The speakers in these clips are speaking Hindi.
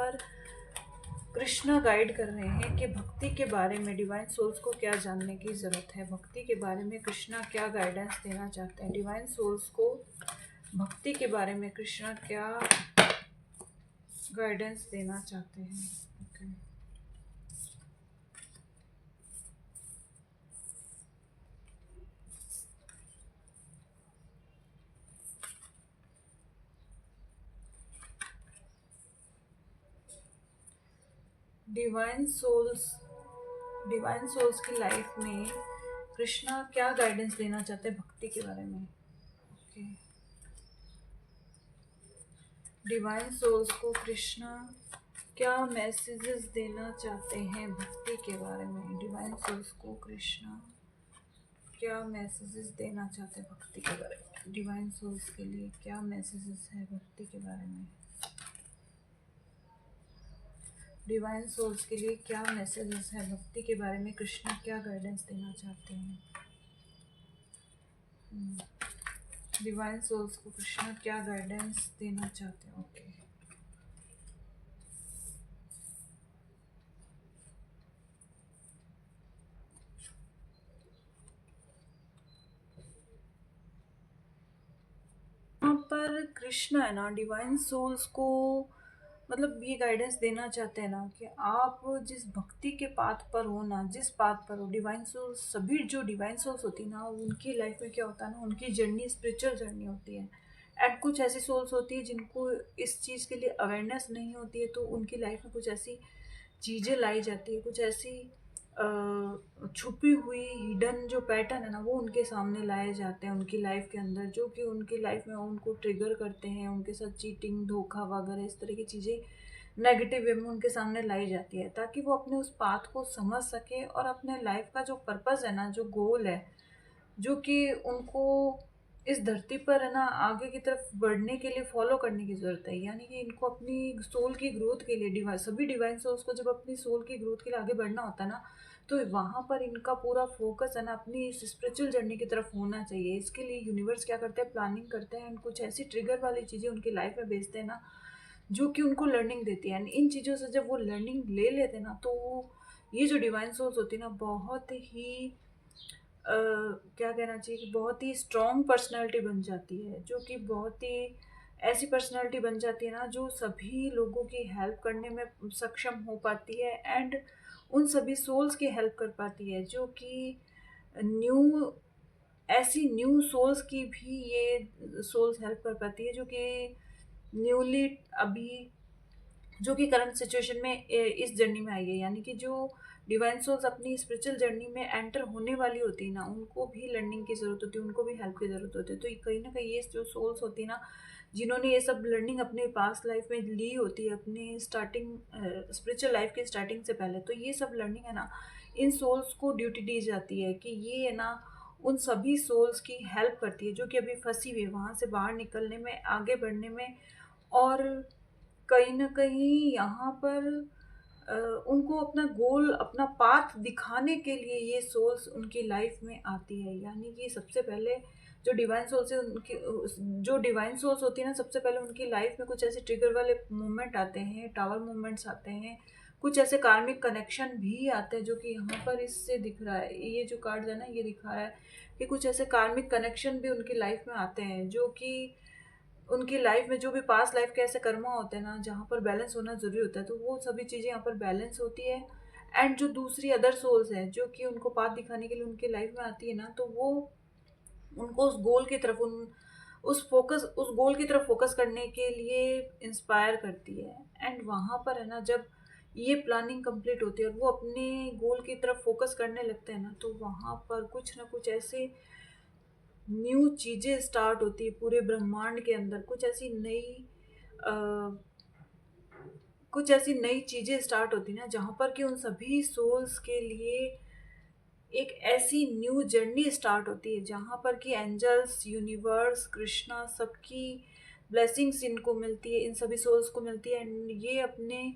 पर कृष्णा गाइड कर रहे हैं कि भक्ति के बारे में डिवाइन सोल्स को क्या जानने की ज़रूरत है। भक्ति के बारे में कृष्णा क्या गाइडेंस देना चाहते हैं, डिवाइन सोल्स को भक्ति के बारे में कृष्णा क्या गाइडेंस देना चाहते हैं। ओके। डिवाइन सोल्स की लाइफ में कृष्णा क्या गाइडेंस देना चाहते हैं भक्ति के बारे में। ओके। डिवाइन सोल्स को कृष्णा क्या मैसेजेस देना चाहते हैं भक्ति के बारे में। डिवाइन सोल्स को कृष्णा क्या मैसेजेस देना चाहते हैं भक्ति के बारे में। डिवाइन सोल्स के लिए क्या मैसेजेस है भक्ति के बारे में। डिवाइन सोल्स के लिए क्या मैसेजेस है भक्ति के बारे में, कृष्णा क्या गाइडेंस देना चाहते हैं। डिवाइन सोल्स को कृष्णा क्या गाइडेंस देना चाहते हैं। ओके। यहाँ पर कृष्णा है ना डिवाइन सोल्स को मतलब ये गाइडेंस देना चाहते हैं ना कि आप जिस भक्ति के पाथ पर हो ना, जिस पाथ पर हो, डिवाइन सोल्स सभी जो डिवाइन सोल्स होती है ना उनकी लाइफ में क्या होता है ना, उनकी जर्नी स्पिरिचुअल जर्नी होती है। एंड कुछ ऐसी सोल्स होती है जिनको इस चीज़ के लिए अवेयरनेस नहीं होती है, तो उनकी लाइफ में कुछ ऐसी चीज़ें लाई जाती है, कुछ ऐसी छुपी हुई हिडन जो पैटर्न है ना वो उनके सामने लाए जाते हैं उनकी लाइफ के अंदर, जो कि उनकी लाइफ में उनको ट्रिगर करते हैं। उनके साथ चीटिंग, धोखा वगैरह इस तरह की चीज़ें नेगेटिव वे में उनके सामने लाई जाती है, ताकि वो अपने उस पाथ को समझ सके और अपने लाइफ का जो पर्पस है ना, जो गोल है, जो कि उनको इस धरती पर है ना आगे की तरफ बढ़ने के लिए फॉलो करने की ज़रूरत है। यानी कि इनको अपनी सोल की ग्रोथ के लिए सभी डिवाइन सोल्स को जब अपनी सोल की ग्रोथ के लिए आगे बढ़ना होता है ना, तो वहाँ पर इनका पूरा फोकस है ना अपनी इस स्पिरिचुअल जर्नी की तरफ होना चाहिए। इसके लिए यूनिवर्स क्या करते हैं, प्लानिंग करते हैं एंड कुछ ऐसी ट्रिगर वाली चीज़ें उनकी लाइफ में भेजते हैं ना, जो कि उनको लर्निंग देती है। एंड इन चीज़ों से जब वो लर्निंग ले लेते हैं ना, तो ये जो डिवाइन सोल्स होती है ना बहुत ही क्या कहना चाहिए कि बहुत ही स्ट्रॉन्ग पर्सनैलिटी बन जाती है, जो कि बहुत ही ऐसी पर्सनैलिटी बन जाती है ना जो सभी लोगों की हेल्प करने में सक्षम हो पाती है एंड उन सभी सोल्स की हेल्प कर पाती है, जो कि न्यू ऐसी न्यू सोल्स की भी ये सोल्स हेल्प कर पाती है, जो कि न्यूली अभी जो कि करंट सिचुएशन में इस जर्नी में आई है। यानी कि जो डिवाइन सोल्स अपनी स्पिरिचुअल जर्नी में एंटर होने वाली होती है ना, उनको भी लर्निंग की ज़रूरत होती है, उनको भी हेल्प की ज़रूरत होती है। तो कहीं ना कहीं ये जो सोल्स होती है ना, जिन्होंने ये सब लर्निंग अपने पास्ट लाइफ में ली होती है, अपनी स्टार्टिंग स्पिरिचुअल लाइफ की स्टार्टिंग से पहले, तो ये सब लर्निंग है ना इन सोल्स को ड्यूटी दी जाती है कि ये है ना उन सभी सोल्स की हेल्प करती है जो कि अभी फंसी हुई है, वहाँ से बाहर निकलने में, आगे बढ़ने में। और कहीं न कहीं यहाँ पर उनको अपना गोल, अपना पाथ दिखाने के लिए ये सोल्स उनकी लाइफ में आती है। यानी कि सबसे पहले जो डिवाइन सोल्स है उनकी जो डिवाइन सोल्स होती है ना, सबसे पहले उनकी लाइफ में कुछ ऐसे ट्रिगर वाले मोमेंट आते हैं, टावर मोमेंट्स आते हैं, कुछ ऐसे कार्मिक कनेक्शन भी आते हैं, जो कि यहाँ पर इससे दिख रहा है। ये जो कार्ड है ना ये दिखा रहा है कि कुछ ऐसे कार्मिक कनेक्शन भी उनकी लाइफ में आते हैं, जो कि उनकी लाइफ में जो भी पास्ट लाइफ के ऐसे कर्मा होते हैं ना जहाँ पर बैलेंस होना ज़रूरी होता है, तो वो सभी चीज़ें यहाँ पर बैलेंस होती है। एंड जो दूसरी अदर सोल्स हैं जो कि उनको पाथ दिखाने के लिए उनकी लाइफ में आती है ना, तो वो उनको उस गोल की तरफ उस गोल की तरफ फोकस करने के लिए इंस्पायर करती है। एंड वहाँ पर है ना जब ये प्लानिंग कंप्लीट होती है और वो अपने गोल की तरफ फोकस करने लगते हैं ना, तो वहाँ पर कुछ ना कुछ ऐसे न्यू चीज़ें स्टार्ट होती है पूरे ब्रह्मांड के अंदर। कुछ ऐसी नई चीज़ें स्टार्ट होती ना, जहाँ पर कि उन सभी सोल्स के लिए एक ऐसी न्यू जर्नी स्टार्ट होती है, जहाँ पर कि एंजल्स, यूनिवर्स, कृष्णा सबकी ब्लेसिंग्स इनको मिलती है, इन सभी सोल्स को मिलती है। एंड ये अपने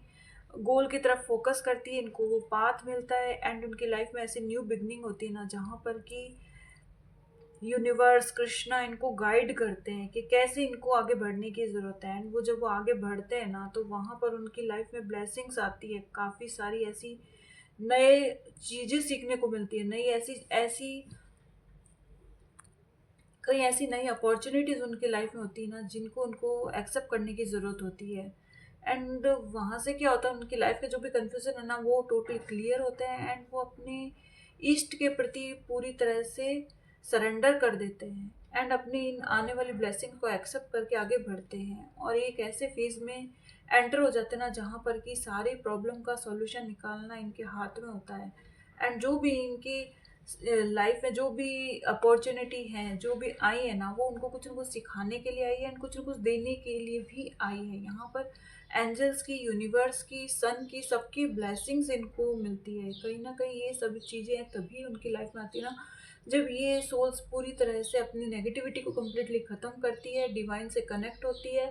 गोल की तरफ फोकस करती है, इनको वो पाथ मिलता है एंड उनकी लाइफ में ऐसी न्यू बिगनिंग होती है ना, जहाँ पर कि यूनिवर्स कृष्णा इनको गाइड करते हैं कि कैसे इनको आगे बढ़ने की ज़रूरत है। एंड वो जब वो आगे बढ़ते हैं ना, तो वहाँ पर उनकी लाइफ में ब्लेसिंग्स आती है, काफ़ी सारी ऐसी नए चीज़ें सीखने को मिलती है, नई ऐसी ऐसी कई ऐसी नई अपॉर्चुनिटीज़ उनकी लाइफ में होती है ना, जिनको उनको एक्सेप्ट करने की ज़रूरत होती है। एंड वहाँ से क्या होता है, उनकी लाइफ के जो भी कन्फ्यूज़न है ना, वो टोटली क्लियर होते हैं एंड वो अपने ईस्ट के प्रति पूरी तरह से सरेंडर कर देते हैं एंड अपनी इन आने वाली ब्लेसिंग को एक्सेप्ट करके आगे बढ़ते हैं और एक ऐसे फेज़ में एंटर हो जाते हैं ना, जहाँ पर कि सारी प्रॉब्लम का सॉल्यूशन निकालना इनके हाथ में होता है। एंड जो भी इनकी लाइफ में जो भी अपॉर्चुनिटी हैं, जो भी आई है ना, वो उनको कुछ ना कुछ सिखाने के लिए आई है एंड कुछ ना कुछ देने के लिए भी आई है। यहाँ पर एंजल्स की, यूनिवर्स की, सन की, सबकी ब्लेसिंग्स इनको मिलती है। कहीं ना कहीं ये सभी चीज़ें हैं तभी उनकी लाइफ में आती है ना, जब ये सोल्स पूरी तरह से अपनी नेगेटिविटी को कम्प्लीटली ख़त्म करती है, डिवाइन से कनेक्ट होती है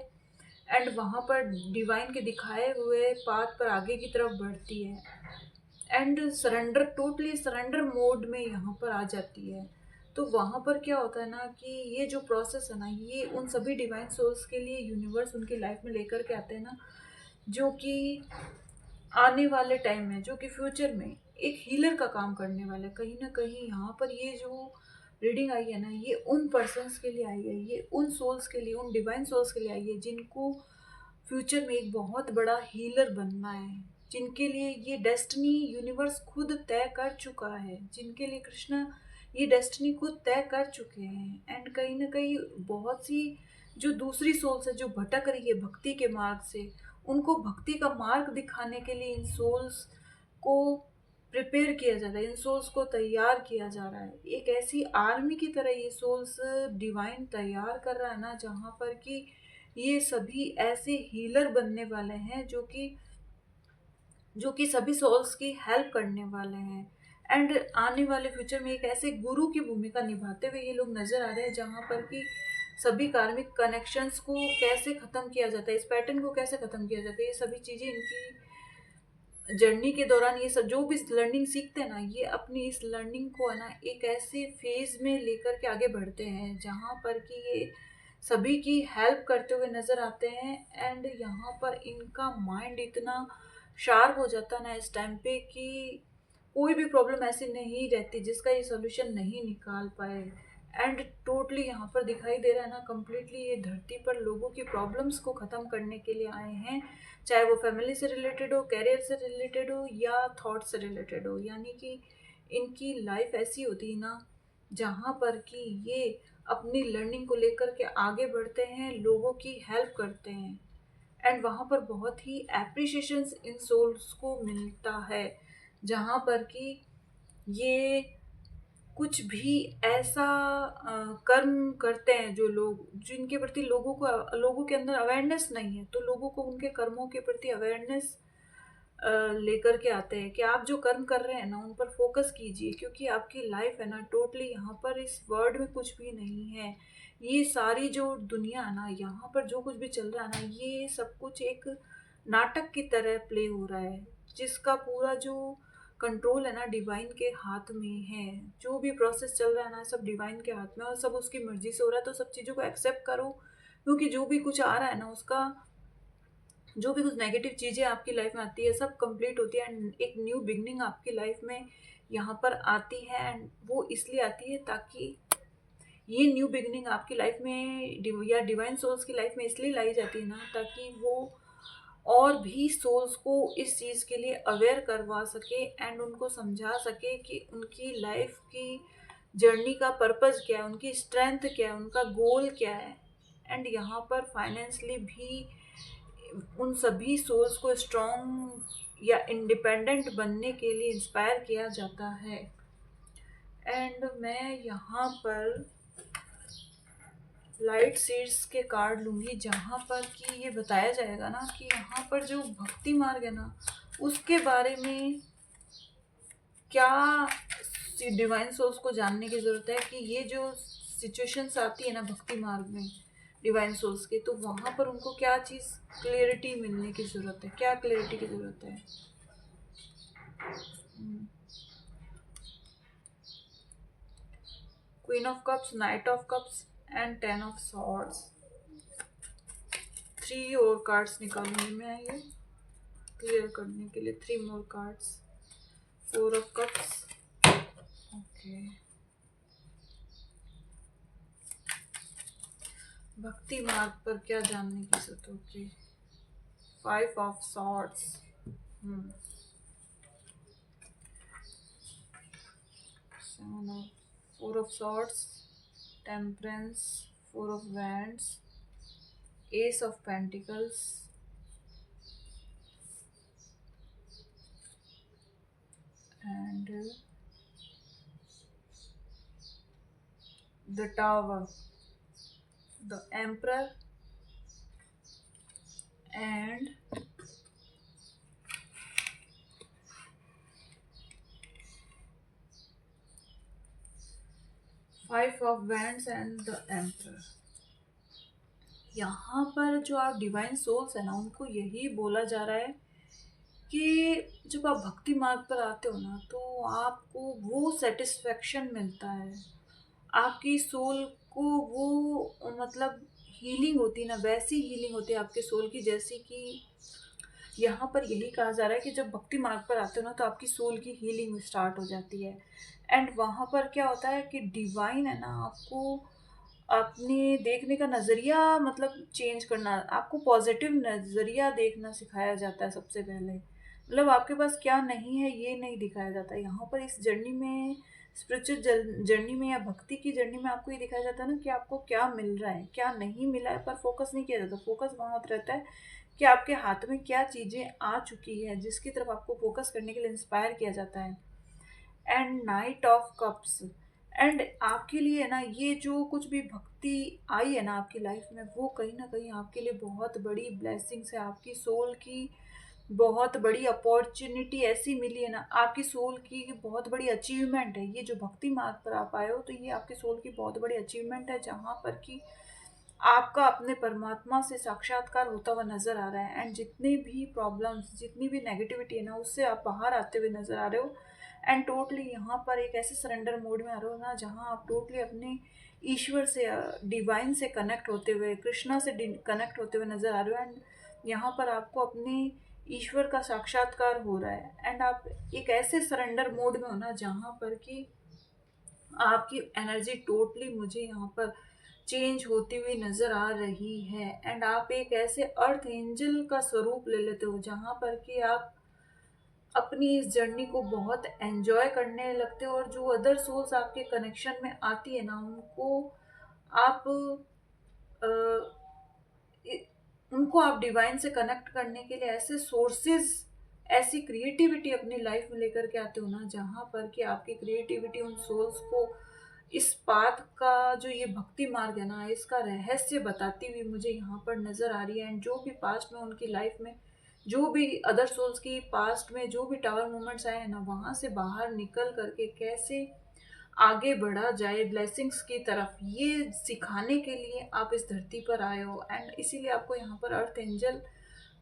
एंड वहाँ पर डिवाइन के दिखाए हुए पाथ पर आगे की तरफ बढ़ती है and surrender, totally surrender mode में यहाँ पर आ जाती है। तो वहाँ पर क्या होता है ना कि ये जो प्रोसेस है ना, ये उन सभी डिवाइन सोल्स के लिए यूनिवर्स उनकी लाइफ में लेकर के आते हैं ना, जो कि आने वाले टाइम में, जो कि फ्यूचर में एक हीलर का काम करने वाला है। कहीं ना कहीं यहाँ पर ये जो रीडिंग आई है ना, ये उन पर्सन्स के लिए आई है, ये उन सोल्स के लिए, उन डिवाइन सोल्स के लिए आई है जिनको फ्यूचर में एक बहुत बड़ा हीलर बनना है, जिनके लिए ये डेस्टिनी यूनिवर्स खुद तय कर चुका है, जिनके लिए कृष्णा ये डेस्टिनी खुद तय कर चुके हैं। एंड कहीं ना कहीं बहुत सी जो दूसरी सोल्स है जो भटक रही है भक्ति के मार्ग से, उनको भक्ति का मार्ग दिखाने के लिए इन सोल्स को प्रिपेयर किया जा रहा है, इन सोल्स को तैयार किया जा रहा है। एक ऐसी आर्मी की तरह ये सोल्स डिवाइन तैयार कर रहा है ना, जहाँ पर कि ये सभी ऐसे हीलर बनने वाले हैं जो कि सभी सोल्स की हेल्प करने वाले हैं एंड आने वाले फ्यूचर में एक ऐसे गुरु की भूमिका निभाते हुए ये लोग नजर आ रहे हैं, जहाँ पर कि सभी कार्मिक कनेक्शंस को कैसे ख़त्म किया जाता है, इस पैटर्न को कैसे ख़त्म किया जाता है, ये सभी चीज़ें इनकी जर्नी के दौरान ये सब जो भी लर्निंग सीखते हैं ना, ये अपनी इस लर्निंग को है ना एक ऐसे फेज में लेकर के आगे बढ़ते हैं, जहाँ पर कि ये सभी की हेल्प करते हुए नज़र आते हैं एंड यहाँ पर इनका माइंड इतना शार्प हो जाता है ना इस टाइम पे कि कोई भी प्रॉब्लम ऐसी नहीं रहती जिसका ये सोल्यूशन नहीं निकाल पाए। एंड टोटली यहाँ पर दिखाई दे रहा है ना, कम्प्लीटली ये धरती पर लोगों की प्रॉब्लम्स को ख़त्म करने के लिए आए हैं, चाहे वो फैमिली से रिलेटेड हो, कैरियर से रिलेटेड हो या थॉट से रिलेटेड हो। यानी कि इनकी लाइफ ऐसी होती है ना, जहाँ पर कि ये अपनी लर्निंग को लेकर के आगे बढ़ते हैं, लोगों की हेल्प करते हैं एंड वहाँ पर बहुत ही एप्रिशिएशन इन सोल्स को मिलता है, जहाँ पर कि ये कुछ भी ऐसा कर्म करते हैं जो लोग, जिनके प्रति लोगों के अंदर अवेयरनेस नहीं है, तो लोगों को उनके कर्मों के प्रति अवेयरनेस लेकर के आते हैं कि आप जो कर्म कर रहे हैं ना, उन पर फोकस कीजिए, क्योंकि आपकी लाइफ है ना टोटली यहाँ पर इस वर्ल्ड में कुछ भी नहीं है। ये सारी जो दुनिया है ना, यहाँ पर जो कुछ भी चल रहा है ना, ये सब कुछ एक नाटक की तरह प्ले हो रहा है, जिसका पूरा जो कंट्रोल है ना डिवाइन के हाथ में है। जो भी प्रोसेस चल रहा है ना, सब डिवाइन के हाथ में और सब उसकी मर्जी से हो रहा है। तो सब चीज़ों को एक्सेप्ट करो, क्योंकि जो भी कुछ आ रहा है ना, उसका जो भी कुछ नेगेटिव चीज़ें आपकी लाइफ में आती है, सब कंप्लीट होती है एंड एक न्यू बिगनिंग आपकी लाइफ में यहाँ पर आती है। एंड वो इसलिए आती है ताकि ये न्यू बिगनिंग आपकी लाइफ में या डिवाइन सोल्स की लाइफ में इसलिए लाई जाती है ना, ताकि वो और भी सोल्स को इस चीज़ के लिए अवेयर करवा सके एंड उनको समझा सके कि उनकी लाइफ की जर्नी का पर्पस क्या है, उनकी स्ट्रेंथ क्या है, उनका गोल क्या है। एंड यहाँ पर फाइनेंशली भी उन सभी सोल्स को स्ट्रॉन्ग या इंडिपेंडेंट बनने के लिए इंस्पायर किया जाता है। एंड मैं यहाँ पर लाइट सीड्स के कार्ड लूँगी, जहाँ पर कि ये बताया जाएगा ना कि यहाँ पर जो भक्ति मार्ग है ना, उसके बारे में क्या डिवाइन सोर्स को जानने की ज़रूरत है कि ये जो सिचुएशंस आती है ना भक्ति मार्ग में डिवाइन सोर्स के, तो वहाँ पर उनको क्या चीज़ क्लियरिटी मिलने की ज़रूरत है, क्या क्लियरिटी की ज़रूरत है। 。 हम्म। 。 . 。 . 。 . 。 . 。 . 。 . 。 . 。 . 。 . 。 . 。 . 。 . 。 . 。 . 。 . 。 . 。 . 。 . 。 . 。 . 。 . 。 . 。 . 。 . 。 . 。 . Queen of cups, night of cups and 10 of swords. 3 और कार्ड्स निकालूंगी मैं ये क्लियर करने के लिए, 3 more cards. 4 of cups, okay. भक्ति मार्ग पर क्या जानने की जरूरत होगी? 5 of swords, 4 of swords, temperance, 4 of wands, S of pentacles and the tower, the emperor and five of wands and the emperor. यहाँ पर जो आप डिवाइन सोल्स है ना, उनको यही बोला जा रहा है कि जब आप भक्ति मार्ग पर आते हो ना, तो आपको वो सेटिस्फेक्शन मिलता है, आपकी सोल को वो मतलब हीलिंग होती है ना, वैसी हीलिंग होती है आपके सोल की, जैसे कि यहाँ पर यही कहा जा रहा है कि जब भक्ति मार्ग पर आते हो ना, तो आपकी सोल की हीलिंग स्टार्ट हो जाती है। एंड वहाँ पर क्या होता है कि डिवाइन है ना, आपको अपने देखने का नज़रिया मतलब चेंज करना, आपको पॉजिटिव नज़रिया देखना सिखाया जाता है सबसे पहले। मतलब आपके पास क्या नहीं है ये नहीं दिखाया जाता। यहाँ पर इस जर्नी में, स्पिरिचुअल जर्नी में या भक्ति की जर्नी में आपको ये दिखाया जाता है ना कि आपको क्या मिल रहा है, क्या नहीं मिला है, पर फोकस नहीं किया जाता। फोकस वहाँ होता रहता है कि आपके हाथ में क्या चीज़ें आ चुकी है, जिसकी तरफ आपको फोकस करने के लिए इंस्पायर किया जाता है। And night of cups, and आपके लिए ना ये जो कुछ भी भक्ति आई है ना आपकी लाइफ में, वो कहीं ना कहीं आपके लिए बहुत बड़ी ब्लेसिंग्स है, आपकी सोल की बहुत बड़ी अपॉर्चुनिटी ऐसी मिली है ना, आपकी सोल की बहुत बड़ी अचीवमेंट है। ये जो भक्ति मार्ग पर आप आए हो, तो ये आपकी सोल की बहुत बड़ी अचीवमेंट है, जहाँ पर कि आपका अपने परमात्मा से साक्षात्कार होता हुआ नजर आ रहा है। एंड जितनी भी प्रॉब्लम्स, जितनी भी नेगेटिविटी है ना, उससे आप बाहर आते हुए नजर आ रहे हो। एंड टोटली यहाँ पर एक ऐसे सरेंडर मोड में आ रहे हो ना, जहाँ आप टोटली अपने ईश्वर से, डिवाइन से कनेक्ट होते हुए, कृष्णा से कनेक्ट होते हुए नजर आ रहे हो। एंड यहाँ पर आपको अपने ईश्वर का साक्षात्कार हो रहा है। एंड आप एक ऐसे सरेंडर मोड में हो ना, जहाँ पर कि आपकी एनर्जी टोटली मुझे यहाँ पर चेंज होती हुई नज़र आ रही है। एंड आप एक ऐसे अर्थ एंजल का स्वरूप ले लेते हो, जहाँ पर कि आप अपनी इस जर्नी को बहुत एंजॉय करने लगते हो। और जो अदर सोल्स आपके कनेक्शन में आती है ना, उनको आप अ, इ- उनको आप डिवाइन से कनेक्ट करने के लिए ऐसे सोर्सेज, ऐसी क्रिएटिविटी अपनी लाइफ में लेकर के आते हो ना, जहाँ पर कि आपकी क्रिएटिविटी उन सोल्स को इस पाथ का, जो ये भक्ति मार्ग है ना, इसका रहस्य बताती हुई मुझे यहाँ पर नज़र आ रही है। एंड जो भी पास्ट में उनकी लाइफ में, जो भी अदर सोल्स की पास्ट में जो भी टावर मोमेंट्स आए हैं ना, वहाँ से बाहर निकल करके कैसे आगे बढ़ा जाए ब्लेसिंग्स की तरफ, ये सिखाने के लिए आप इस धरती पर आए हो। एंड इसीलिए आपको यहाँ पर अर्थ एंजल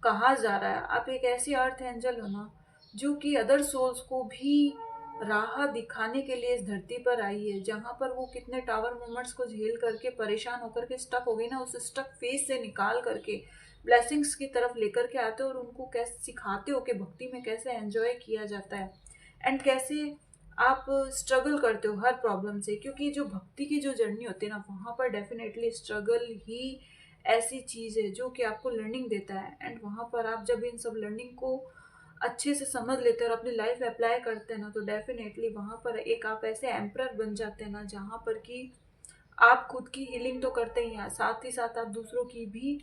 कहा जा रहा है। आप एक ऐसी अर्थ एंजल हो ना, जो कि अदर सोल्स को भी राह दिखाने के लिए इस धरती पर आई है, जहाँ पर वो कितने टावर मोमेंट्स को झेल करके परेशान होकर के स्टक हो गई ना, उस स्टक फेस से निकाल करके ब्लेसिंग्स की तरफ लेकर के आते हो, और उनको कैसे सिखाते हो कि भक्ति में कैसे एंजॉय किया जाता है। एंड कैसे आप स्ट्रगल करते हो हर प्रॉब्लम से, क्योंकि जो भक्ति की जो जर्नी होती है ना, वहाँ पर डेफिनेटली स्ट्रगल ही ऐसी चीज़ है जो कि आपको लर्निंग देता है। एंड वहाँ पर आप जब इन सब लर्निंग को अच्छे से समझ लेते हैं और अपनी लाइफ में अप्लाई करते हैं ना, तो डेफिनेटली वहाँ पर एक आप ऐसे एम्प्रर बन जाते हैं ना, जहाँ पर कि आप खुद की हीलिंग तो करते ही हैं, साथ ही साथ आप दूसरों की भी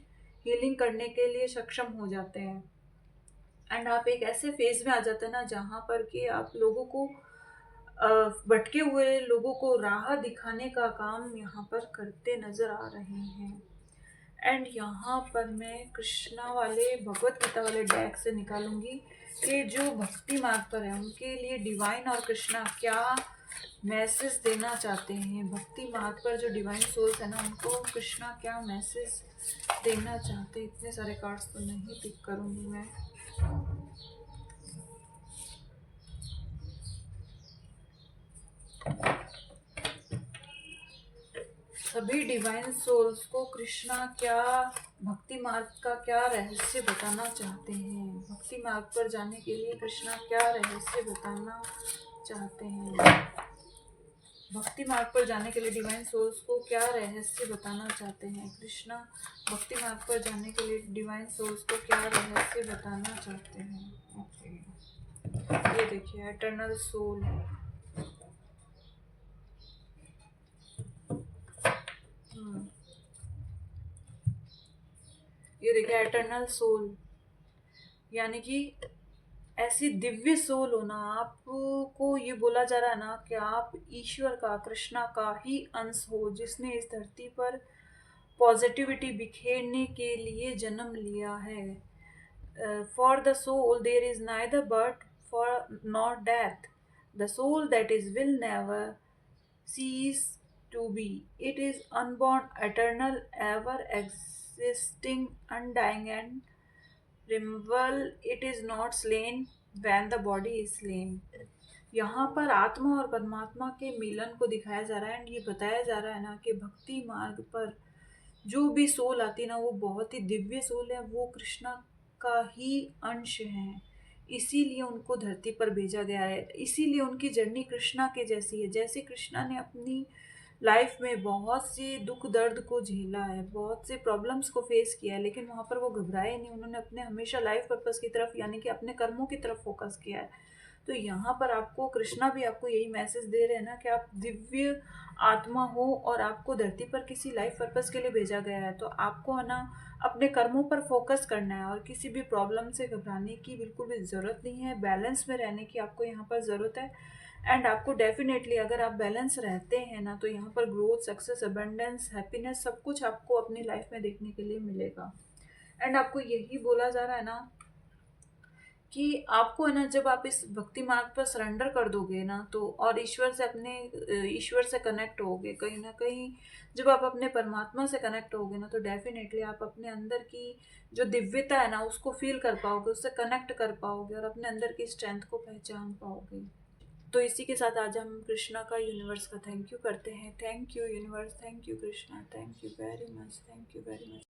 हीलिंग करने के लिए सक्षम हो जाते हैं। एंड आप एक ऐसे फेज में आ जाते हैं ना, जहाँ पर कि आप लोगों को भटके हुए लोगों को राह दिखाने का काम यहाँ पर करते नजर आ रहे हैं। एंड यहाँ पर मैं कृष्णा वाले, भगवत गीता वाले डेक से निकालूंगी कि जो भक्ति मार्ग पर है उनके लिए डिवाइन और कृष्णा क्या मैसेज देना चाहते हैं। भक्ति मार्ग पर जो डिवाइन सोल्स है ना, उनको कृष्णा क्या मैसेज देना चाहते हैं। इतने सारे कार्ड्स तो नहीं पिक करूंगी मैं। सभी डिवाइन सोल्स को कृष्णा क्या भक्ति मार्ग का क्या रहस्य बताना चाहते हैं? भक्ति मार्ग पर जाने के लिए कृष्णा क्या रहस्य बताना चाहते हैं? भक्ति मार्ग पर जाने के लिए डिवाइन सोल्स को क्या रहस्य बताना चाहते हैं? कृष्णा भक्ति मार्ग पर जाने के लिए डिवाइन सोल्स को क्या रहस्य बताना चाहते हैं? ओके, ये देखिए एटर्नल सोल। ये देखिए एटर्नल सोल, यानी कि ऐसी दिव्य सोल होना। आपको ये बोला जा रहा है ना कि आप ईश्वर का, कृष्णा का ही अंश हो, जिसने इस धरती पर पॉजिटिविटी बिखेरने के लिए जन्म लिया है। For the soul there is neither birth for not death, the soul that is will never cease to be. It is unborn, eternal, ever existing, undying, and removal. It is not slain when the body is slain. यहाँ पर आत्मा और परमात्मा के मिलन को दिखाया जा रहा है एंड ये बताया जा रहा है ना कि भक्ति मार्ग पर जो भी सोल आती है ना, वो बहुत ही दिव्य सोल है, वो कृष्णा का ही अंश है। इसीलिए उनको धरती पर भेजा गया है, इसीलिए उनकी जर्नी कृष्णा के जैसी है। जैसे कृष्णा ने अपनी लाइफ में बहुत से दुख दर्द को झेला है, बहुत से प्रॉब्लम्स को फेस किया है, लेकिन वहाँ पर वो घबराए नहीं। उन्होंने अपने हमेशा लाइफ पर्पस की तरफ, यानी कि अपने कर्मों की तरफ फोकस किया है। तो यहाँ पर आपको कृष्णा भी आपको यही मैसेज दे रहे हैं ना कि आप दिव्य आत्मा हो और आपको धरती पर किसी लाइफ पर्पस के लिए भेजा गया है। तो आपको है ना अपने कर्मों पर फोकस करना है और किसी भी प्रॉब्लम से घबराने की बिल्कुल भी ज़रूरत नहीं है। बैलेंस में रहने की आपको यहाँ पर ज़रूरत है एंड आपको डेफिनेटली, अगर आप बैलेंस रहते हैं ना, तो यहाँ पर ग्रोथ, सक्सेस, अबंडेंस, हैप्पीनेस सब कुछ आपको अपनी लाइफ में देखने के लिए मिलेगा। एंड आपको यही बोला जा रहा है ना कि आपको है ना, जब आप इस भक्ति मार्ग पर सरेंडर कर दोगे ना, तो और ईश्वर से अपने ईश्वर से कनेक्ट होगे कहीं ना कहीं, जब आप अपने परमात्मा से कनेक्ट होगे ना, तो डेफिनेटली आप अपने अंदर की जो दिव्यता है ना, उसको फील कर पाओगे, उससे कनेक्ट कर पाओगे और अपने अंदर की स्ट्रेंथ को पहचान पाओगे। तो इसी के साथ आज हम कृष्णा का यूनिवर्स का थैंक यू करते हैं। Thank you universe, thank you Krishna, thank you very much, thank you very much.